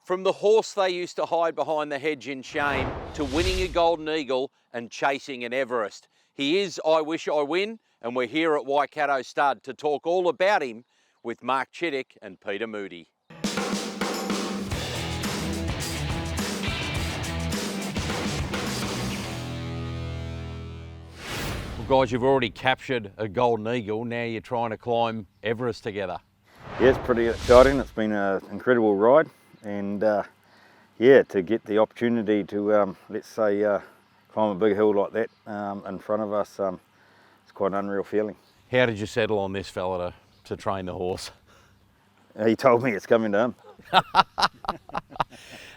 From the horse they used to hide behind the hedge in shame to winning a Golden Eagle and chasing an Everest. He is I Wish I Win, and we're here at Waikato Stud to talk all about him with Mark Chittick and Peter Moody. Well, guys, you've already captured a Golden Eagle. Now you're trying to climb Everest together. Yeah, it's pretty exciting. It's been an incredible ride, and yeah, to get the opportunity to, let's say, climb a big hill like that in front of us, it's quite an unreal feeling. How did you settle on this fella to train the horse? He told me it's coming to him.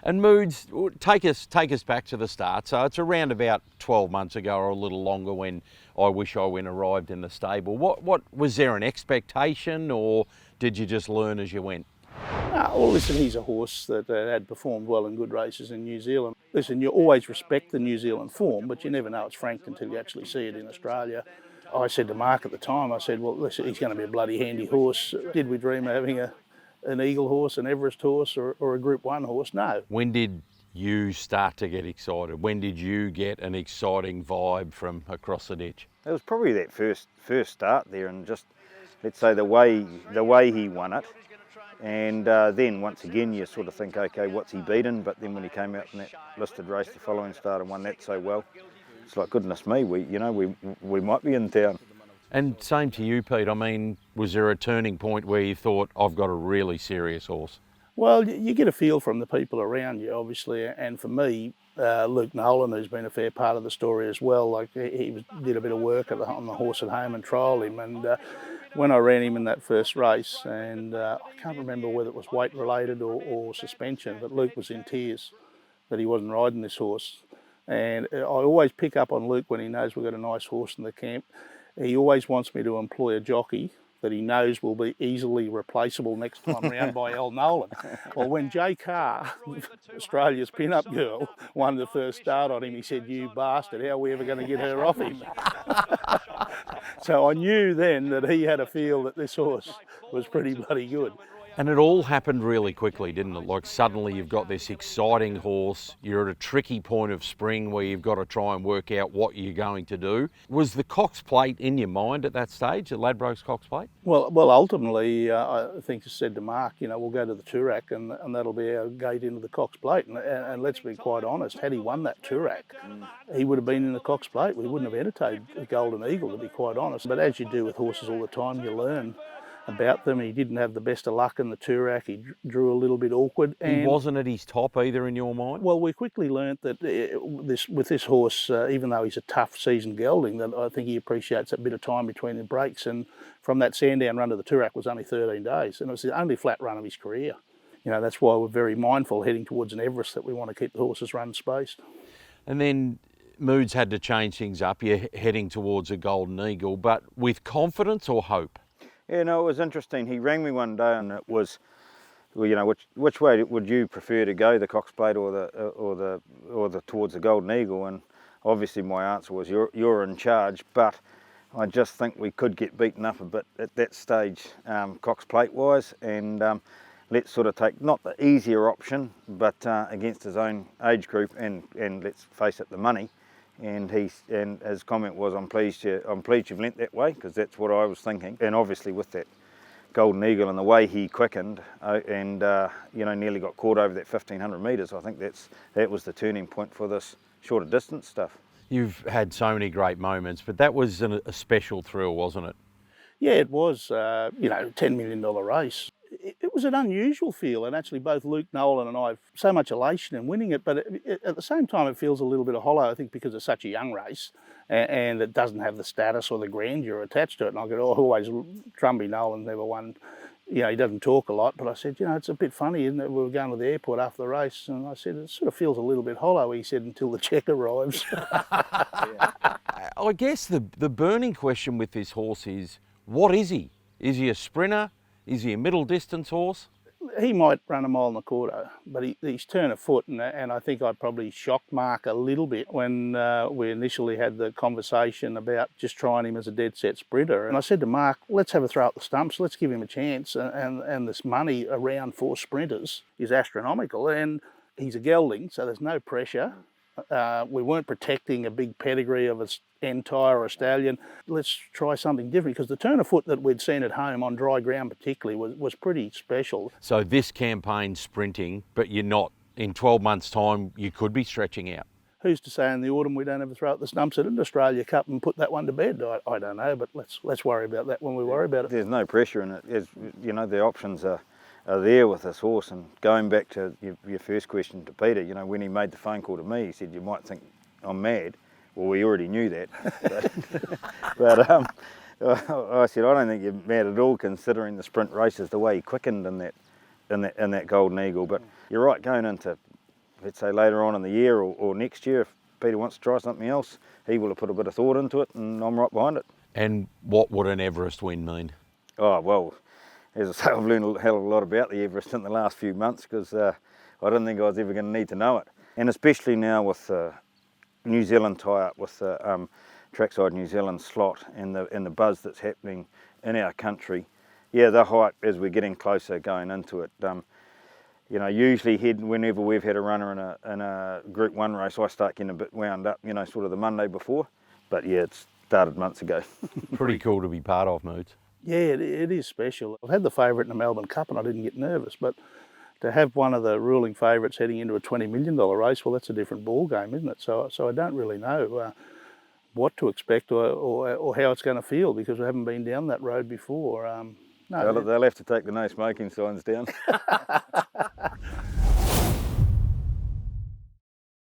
And Moods, take us back to the start. So it's around about 12 months ago or a little longer when I Wish I Win arrived in the stable. What was there an expectation, or did you just learn as you went? Well, listen, he's a horse that had performed well in good races in New Zealand. Listen, you always respect the New Zealand form, but you never know it's franked until you actually see it in Australia. I said to Mark at the time, I said, well, listen, he's going to be a bloody handy horse. Did we dream of having an Eagle horse, an Everest horse, or a Group 1 horse? No. When did you start to get excited? When did you get an exciting vibe from across the ditch? It was probably that first start there, and just, let's say, the way he won it. And then once again you sort of think, okay, what's he beaten? But then when he came out in that listed race the following start and won that so well, it's like, goodness me, we might be in town. And same to you, Pete. I mean, was there a turning point where you thought, I've got a really serious horse? Well, you get a feel from the people around you, obviously, and for me, Luke Nolan, who's been a fair part of the story as well, like he did a bit of work on the horse at home and trialled him, and when I ran him in that first race, and I can't remember whether it was weight related or suspension, but Luke was in tears that he wasn't riding this horse. And I always pick up on Luke when he knows we've got a nice horse in the camp. He always wants me to employ a jockey that he knows will be easily replaceable next time round by Al Nolan. Well, when Jay Carr, Australia's pin-up girl, won the first start on him, he said, "You bastard, how are we ever going to get her off him?" So I knew then that he had a feel that this horse was pretty bloody good. And it all happened really quickly, didn't it? Like suddenly you've got this exciting horse, you're at a tricky point of spring where you've got to try and work out what you're going to do. Was the Cox Plate in your mind at that stage, the Ladbrokes Cox Plate? Well, ultimately, I think I said to Mark, we'll go to the Toorak and that'll be our gate into the Cox Plate. And let's be quite honest, had he won that Toorak, he would have been in the Cox Plate. We wouldn't have entertained the Golden Eagle, to be quite honest. But as you do with horses all the time, you learn about them. He didn't have the best of luck in the Toorak. He drew a little bit awkward. He wasn't at his top either in your mind? Well, we quickly learnt that with this horse, even though he's a tough seasoned gelding, that I think he appreciates a bit of time between the breaks. And from that Sandown run to the Toorak was only 13 days. And it was the only flat run of his career. That's why we're very mindful heading towards an Everest that we want to keep the horses run spaced. And then Moods had to change things up. You're heading towards a Golden Eagle, but with confidence or hope? Yeah, no, it was interesting. He rang me one day and it was, well, which way would you prefer to go, the Cox Plate or the towards the Golden Eagle? And obviously my answer was, you're in charge, but I just think we could get beaten up a bit at that stage, Cox Plate wise, and let's sort of take not the easier option, but against his own age group, and let's face it, the money. And his comment was, I'm pleased you've lent that way, because that's what I was thinking. And obviously with that Golden Eagle and the way he quickened and nearly got caught over that 1,500 metres, I think that was the turning point for this shorter distance stuff. You've had so many great moments, but that was a special thrill, wasn't it? Yeah, it was. $10 million race. It was an unusual feel, and actually both Luke Nolan and I have so much elation in winning it, but at the same time it feels a little bit hollow, I think, because it's such a young race and it doesn't have the status or the grandeur attached to it. And I could always, Trumby Nolan never won, he doesn't talk a lot, but I said, it's a bit funny, isn't it? We were going to the airport after the race, and I said, it sort of feels a little bit hollow, he said, until the check arrives. I guess the burning question with this horse is, what is he? Is he a sprinter? Is he a middle distance horse? He might run a mile and a quarter, but he's turn of foot, and I think I probably shocked Mark a little bit when we initially had the conversation about just trying him as a dead set sprinter. And I said to Mark, let's have a throw at the stumps, let's give him a chance. And this money around for sprinters is astronomical, and he's a gelding, so there's no pressure. We weren't protecting a big pedigree of an entire or a stallion. Let's try something different, because the turn of foot that we'd seen at home on dry ground particularly was pretty special. So this campaign's sprinting, but you're not. In 12 months' time, you could be stretching out. Who's to say in the autumn we don't have a throw at the stumps at an Australia Cup and put that one to bed? I don't know, but let's worry about that when we worry about it. There's no pressure in it. The options are there with this horse. And going back to your first question to Peter, when he made the phone call to me, he said, you might think I'm mad. Well, we already knew that. but I said, I don't think you're mad at all, considering the sprint races, the way he quickened in that Golden Eagle. But you're right, going into, let's say, later on in the year or next year, if Peter wants to try something else, he will have put a bit of thought into it, and I'm right behind it. And what would an Everest win mean? Oh, well, as I say, I've learned a hell of a lot about the Everest in the last few months, because I didn't think I was ever going to need to know it. And especially now with New Zealand tie-up with the Trackside New Zealand slot and the buzz that's happening in our country. Yeah, the hype as we're getting closer going into it. Usually whenever we've had a runner in a Group 1 race, I start getting a bit wound up, sort of the Monday before. But yeah, it started months ago. Pretty cool to be part of, Moods. Yeah, it is special. I've had the favourite in the Melbourne Cup and I didn't get nervous, but to have one of the ruling favourites heading into a $20 million race, well, that's a different ball game, isn't it? So I don't really know what to expect or how it's going to feel, because we haven't been down that road before. They'll have to take the no smoking signs down.